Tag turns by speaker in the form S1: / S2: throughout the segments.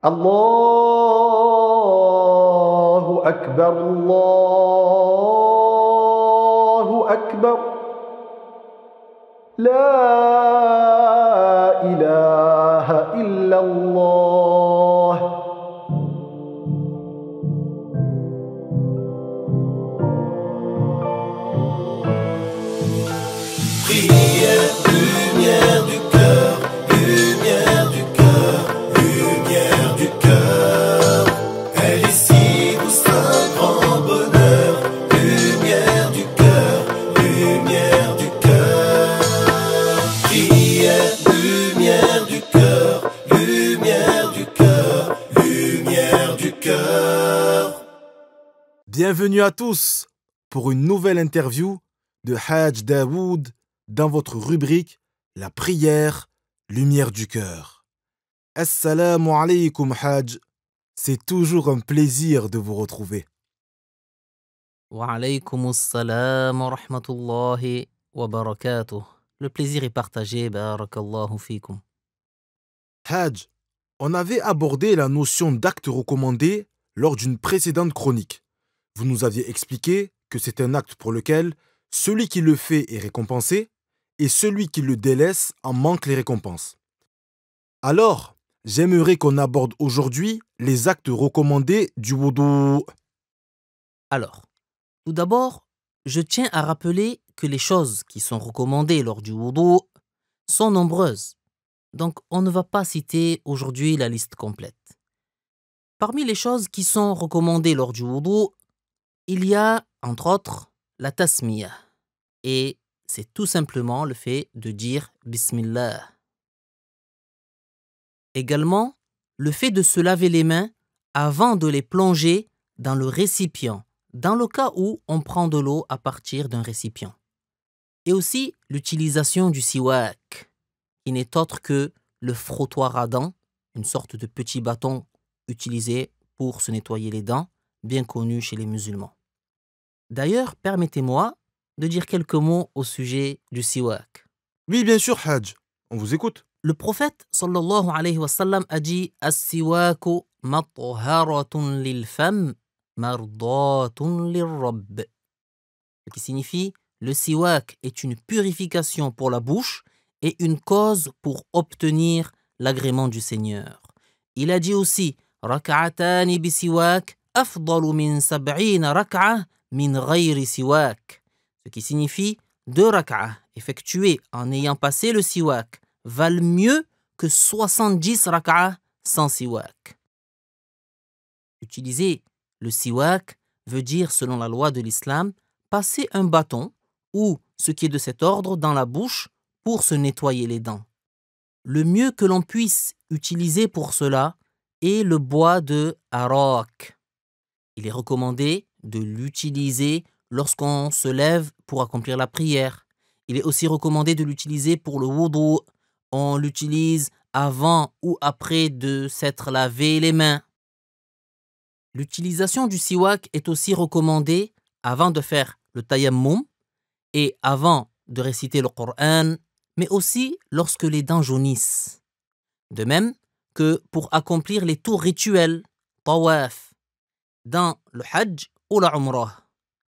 S1: الله أكبر الله أكبر لا إله إلا الله.
S2: Prière, lumière du cœur, lumière du cœur, lumière du cœur. Elle ici pousse un grand bonheur, lumière du cœur, lumière du cœur. Prière, lumière du cœur, lumière du cœur, lumière du cœur.
S3: Bienvenue à tous pour une nouvelle interview de Hajj Daoud dans votre rubrique La prière, lumière du cœur. Assalamu alaikum Hajj, c'est toujours un plaisir de vous retrouver.
S4: Wa alaykum assalam wa rahmatullahi wa barakatuh. Le plaisir est partagé, barakallahu fikum.
S3: Hajj, on avait abordé la notion d'acte recommandé lors d'une précédente chronique. Vous nous aviez expliqué que c'est un acte pour lequel celui qui le fait est récompensé et celui qui le délaisse en manque les récompenses. Alors, j'aimerais qu'on aborde aujourd'hui les actes recommandés du wudu.
S4: Alors, tout d'abord, je tiens à rappeler que les choses qui sont recommandées lors du wudu sont nombreuses. Donc, on ne va pas citer aujourd'hui la liste complète. Parmi les choses qui sont recommandées lors du wudu, il y a, entre autres, la tasmiyah. Et c'est tout simplement le fait de dire Bismillah. Également, le fait de se laver les mains avant de les plonger dans le récipient, dans le cas où on prend de l'eau à partir d'un récipient. Et aussi l'utilisation du siwak, qui n'est autre que le frottoir à dents, une sorte de petit bâton utilisé pour se nettoyer les dents, bien connu chez les musulmans. D'ailleurs, permettez-moi de dire quelques mots au sujet du siwak.
S3: Oui, bien sûr, Hajj, on vous écoute.
S4: Le prophète sallallahu alayhi wa sallam a dit As-siwaku matharatun lil fam, mardatun lir rabb. Ce qui signifie le siwak est une purification pour la bouche et une cause pour obtenir l'agrément du Seigneur. Il a dit aussi Rak'atani bi siwak afdalu min sab'ina rak'ah min ghayri siwak. Ce qui signifie 2 rak'ah effectuées en ayant passé le siwak valent mieux que 70 rak'ah sans siwak. Utiliser le siwak veut dire, selon la loi de l'islam, passer un bâton ou ce qui est de cet ordre dans la bouche pour se nettoyer les dents. Le mieux que l'on puisse utiliser pour cela est le bois de arak. Il est recommandé de l'utiliser lorsqu'on se lève pour accomplir la prière. Il est aussi recommandé de l'utiliser pour le wudu. On l'utilise avant ou après de s'être lavé les mains. L'utilisation du siwak est aussi recommandée avant de faire le tayammum et avant de réciter le Coran, mais aussi lorsque les dents jaunissent. De même que pour accomplir les tours rituels, tawaf, dans le hajj ou la umrah,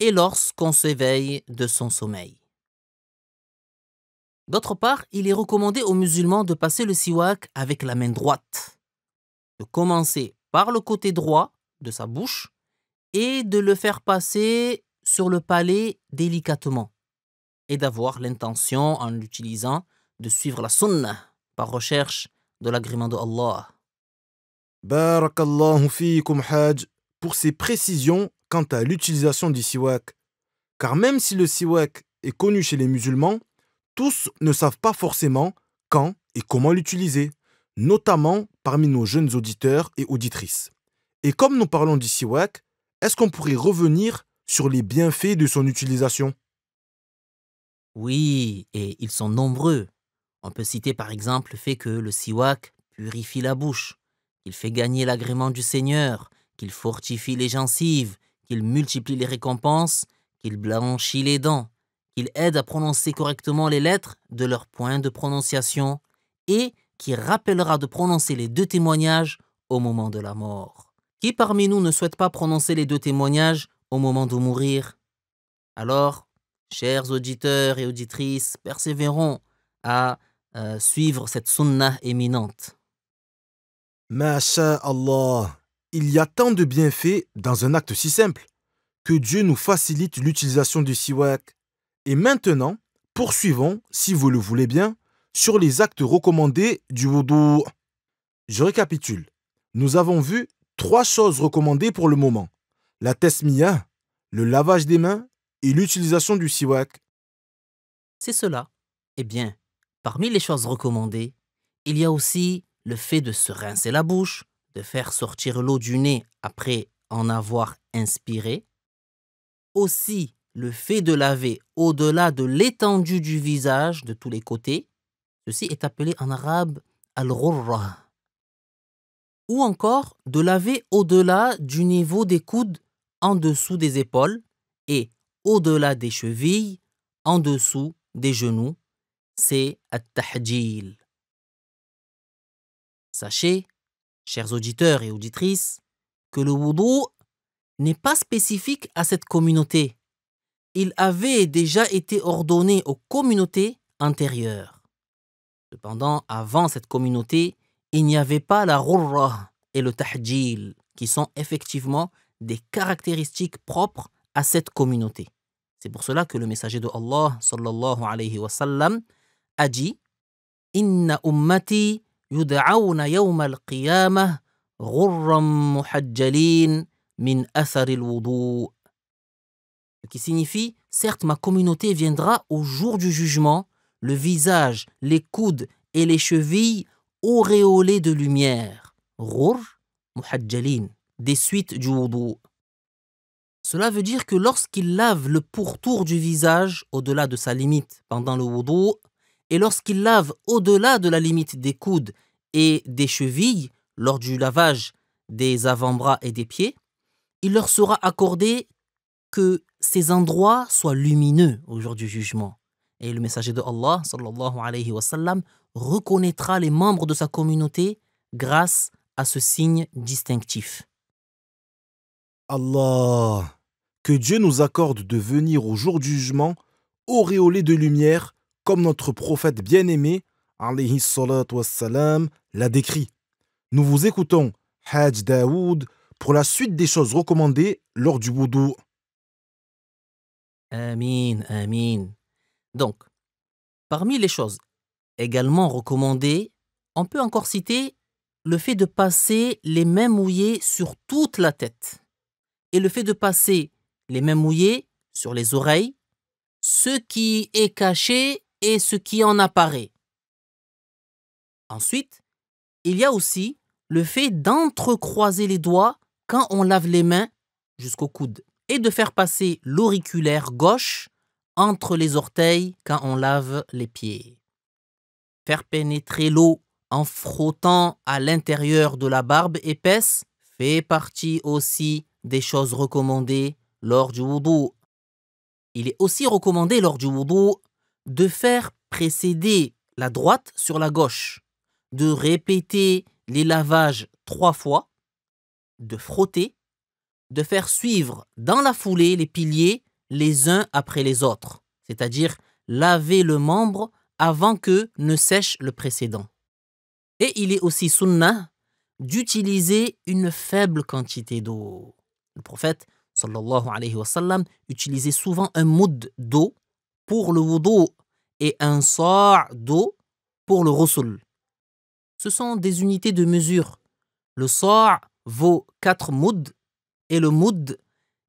S4: et lorsqu'on s'éveille de son sommeil. D'autre part, il est recommandé aux musulmans de passer le siwak avec la main droite, de commencer par le côté droit de sa bouche et de le faire passer sur le palais délicatement et d'avoir l'intention, en l'utilisant, de suivre la sunnah par recherche de l'agrément de Allah.
S3: Barakallahu fikum Hajj pour ces précisions quant à l'utilisation du siwak. Car même si le siwak est connu chez les musulmans, tous ne savent pas forcément quand et comment l'utiliser, notamment parmi nos jeunes auditeurs et auditrices. Et comme nous parlons du siwak, est-ce qu'on pourrait revenir sur les bienfaits de son utilisation?
S4: Oui, et ils sont nombreux. On peut citer par exemple le fait que le siwak purifie la bouche, qu'il fait gagner l'agrément du Seigneur, qu'il fortifie les gencives, qu'il multiplie les récompenses, qu'il blanchit les dents, qu'il aide à prononcer correctement les lettres de leur point de prononciation et qui rappellera de prononcer les 2 témoignages au moment de la mort. Qui parmi nous ne souhaite pas prononcer les deux témoignages au moment de mourir? Alors, chers auditeurs et auditrices, persévérons à suivre cette sunnah éminente.
S3: Masha'Allah, il y a tant de bienfaits dans un acte si simple. Que Dieu nous facilite l'utilisation du siwak. Et maintenant, poursuivons, si vous le voulez bien, sur les actes recommandés du wudu. Je récapitule. Nous avons vu 3 choses recommandées pour le moment. La tasmiyah, le lavage des mains et l'utilisation du siwak.
S4: C'est cela. Eh bien, parmi les choses recommandées, il y a aussi le fait de se rincer la bouche, de faire sortir l'eau du nez après en avoir inspiré. Aussi, le fait de laver au-delà de l'étendue du visage de tous les côtés. Ceci est appelé en arabe al-ghurra. Ou encore de laver au-delà du niveau des coudes, en dessous des épaules, et au-delà des chevilles, en dessous des genoux. C'est at-tahdjil. Sachez, chers auditeurs et auditrices, que le wudu n'est pas spécifique à cette communauté. Il avait déjà été ordonné aux communautés antérieures. Cependant, avant cette communauté, il n'y avait pas la ghurra et le tahdjil, qui sont effectivement des caractéristiques propres à cette communauté. C'est pour cela que le messager de Allah, sallallahu alayhi wa sallam, a dit « Inna ummati yud'awna yawma al-qiyamah ghurran muhajjalin min athari al-wudu » qui signifie « Certes, ma communauté viendra au jour du jugement, le visage, les coudes et les chevilles auréolés de lumière. » Ghurr, muhajjalin, des suites du wudu. Cela veut dire que lorsqu'il lave le pourtour du visage au-delà de sa limite pendant le wudu, et lorsqu'il lave au-delà de la limite des coudes et des chevilles lors du lavage des avant-bras et des pieds, il leur sera accordé que ces endroits soient lumineux au jour du jugement. Et le messager de Allah, sallallahu alayhi wa sallam, reconnaîtra les membres de sa communauté grâce à ce signe distinctif.
S3: Allah, que Dieu nous accorde de venir au jour du jugement auréolé de lumière, comme notre prophète bien-aimé, alayhi salatu wassalam, l'a décrit. Nous vous écoutons, Hajj Daoud, pour la suite des choses recommandées lors du wudu.
S4: Amin, amin. Donc, parmi les choses également recommandées, on peut encore citer le fait de passer les mains mouillées sur toute la tête et le fait de passer les mains mouillées sur les oreilles, ce qui est caché et ce qui en apparaît. Ensuite, il y a aussi le fait d'entrecroiser les doigts quand on lave les mains jusqu'au coude et de faire passer l'auriculaire gauche entre les orteils quand on lave les pieds. Faire pénétrer l'eau en frottant à l'intérieur de la barbe épaisse fait partie aussi des choses recommandées lors du wudu. Il est aussi recommandé lors du wudu de faire précéder la droite sur la gauche, de répéter les lavages 3 fois, de frotter, de faire suivre dans la foulée les piliers les uns après les autres, c'est-à-dire laver le membre avant que ne sèche le précédent. Et il est aussi sunnah d'utiliser une faible quantité d'eau. Le prophète, sallallahu alayhi wa sallam, utilisait souvent un moud d'eau pour le wudu et un sa' d'eau pour le ghusl. Ce sont des unités de mesure. Le sa' vaut 4 mouds et le moud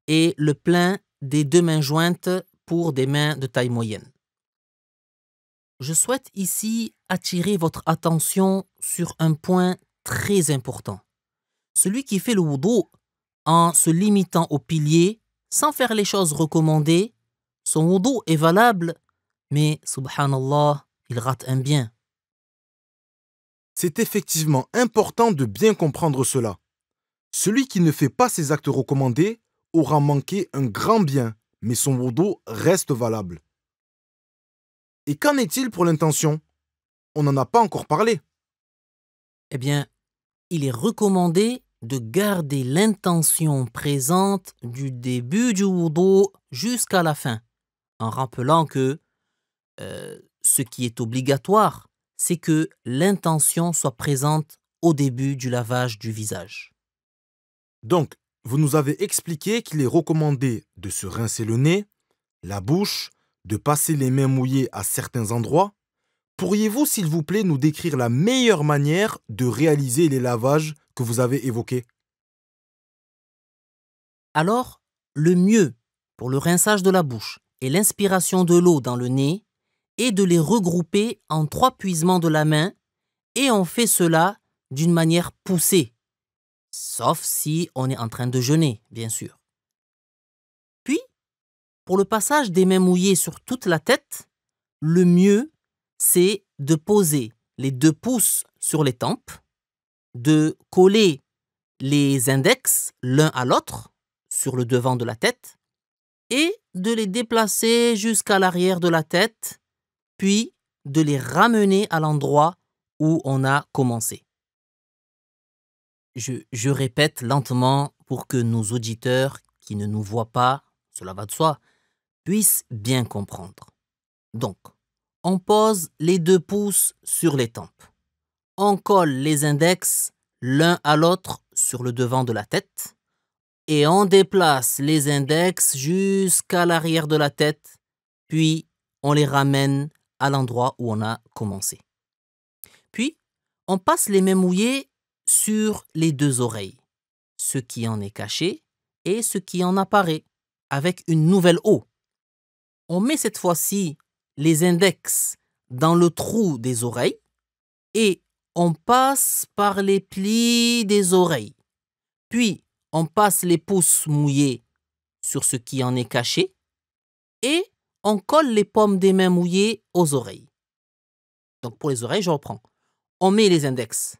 S4: est le plein des 2 mains jointes pour des mains de taille moyenne. Je souhaite ici attirer votre attention sur un point très important. Celui qui fait le wudu en se limitant aux piliers, sans faire les choses recommandées, son wudu est valable, mais subhanallah, il rate un bien.
S3: C'est effectivement important de bien comprendre cela. Celui qui ne fait pas ces actes recommandés aura manqué un grand bien, mais son wudu reste valable. Et qu'en est-il pour l'intention? On n'en a pas encore parlé.
S4: Eh bien, il est recommandé de garder l'intention présente du début du wudu jusqu'à la fin, en rappelant que ce qui est obligatoire, c'est que l'intention soit présente au début du lavage du visage.
S3: Donc, vous nous avez expliqué qu'il est recommandé de se rincer le nez, la bouche, de passer les mains mouillées à certains endroits. Pourriez-vous, s'il vous plaît, nous décrire la meilleure manière de réaliser les lavages que vous avez évoqués?
S4: Alors, le mieux pour le rinçage de la bouche et l'inspiration de l'eau dans le nez est de les regrouper en 3 puisements de la main et on fait cela d'une manière poussée, sauf si on est en train de jeûner, bien sûr. Puis, pour le passage des mains mouillées sur toute la tête, le mieux, c'est de poser les 2 pouces sur les tempes, de coller les index l'un à l'autre sur le devant de la tête et de les déplacer jusqu'à l'arrière de la tête, puis de les ramener à l'endroit où on a commencé. Je répète lentement pour que nos auditeurs qui ne nous voient pas, cela va de soi, puissent bien comprendre. Donc, on pose les 2 pouces sur les tempes. On colle les index l'un à l'autre sur le devant de la tête et on déplace les index jusqu'à l'arrière de la tête, puis on les ramène à l'endroit où on a commencé. Puis, on passe les mains mouillées sur les 2 oreilles, ce qui en est caché et ce qui en apparaît, avec une nouvelle eau. On met cette fois-ci les index dans le trou des oreilles et on passe par les plis des oreilles. Puis, on passe les pouces mouillés sur ce qui en est caché et on colle les paumes des mains mouillées aux oreilles. Donc, pour les oreilles, je reprends. On met les index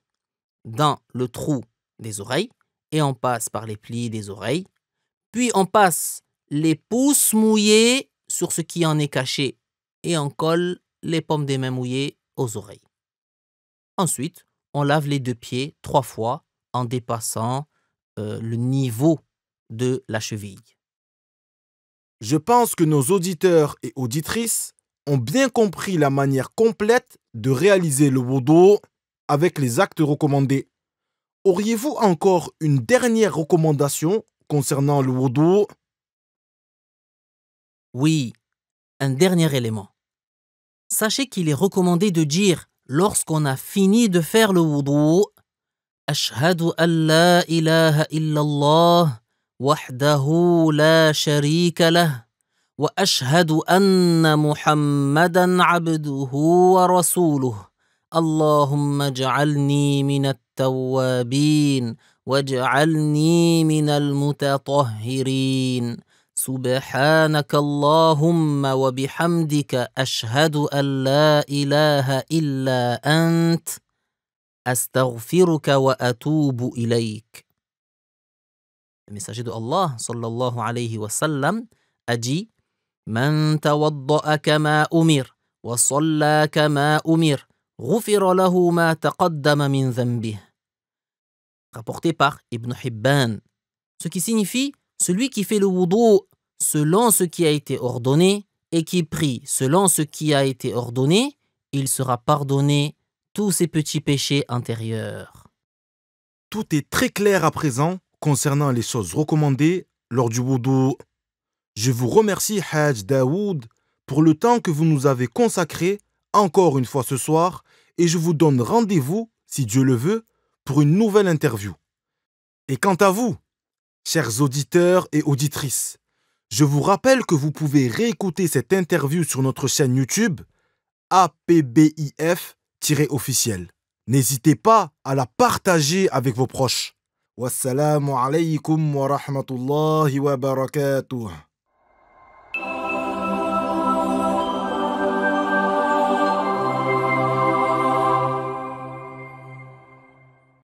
S4: dans le trou des oreilles et on passe par les plis des oreilles. Puis, on passe les pouces mouillés sur ce qui en est caché et on colle les paumes des mains mouillées aux oreilles. Ensuite, on lave les 2 pieds 3 fois en dépassant le niveau de la cheville.
S3: Je pense que nos auditeurs et auditrices ont bien compris la manière complète de réaliser le wudu avec les actes recommandés. Auriez-vous encore une dernière recommandation concernant le wudu?
S4: Oui, un dernier élément. Sachez qu'il est recommandé de dire lorsqu'on a fini de faire le wudu Ashhadu an la ilaha illallah wahdahu la sharika lah wa ashhadu anna Muhammadan abduhu wa rasuluh. Allahumma ij'alni min at-tawwabin waj'alni min al-mutatahhirin. سبحانك اللهم وبحمدك أشهد أن لا إله إلا أنت أستغفرك وأتوب إليك. Le messager de Allah sallallahu alayhi wa sallam a dit من توضأ كما أمر وصلى كما أمر غفر له ما تقدم من ذنبه. Rapporté par Ibn Hibban, ce qui signifie celui qui fait le wudu selon ce qui a été ordonné et qui prie selon ce qui a été ordonné, il sera pardonné tous ses petits péchés antérieurs.
S3: Tout est très clair à présent concernant les choses recommandées lors du wudu. Je vous remercie, Hajj Daoud, pour le temps que vous nous avez consacré encore une fois ce soir et je vous donne rendez-vous, si Dieu le veut, pour une nouvelle interview. Et quant à vous, chers auditeurs et auditrices, je vous rappelle que vous pouvez réécouter cette interview sur notre chaîne YouTube APBIF-officiel. N'hésitez pas à la partager avec vos proches. Wassalamu alaykum wa rahmatullahi wa barakatuh.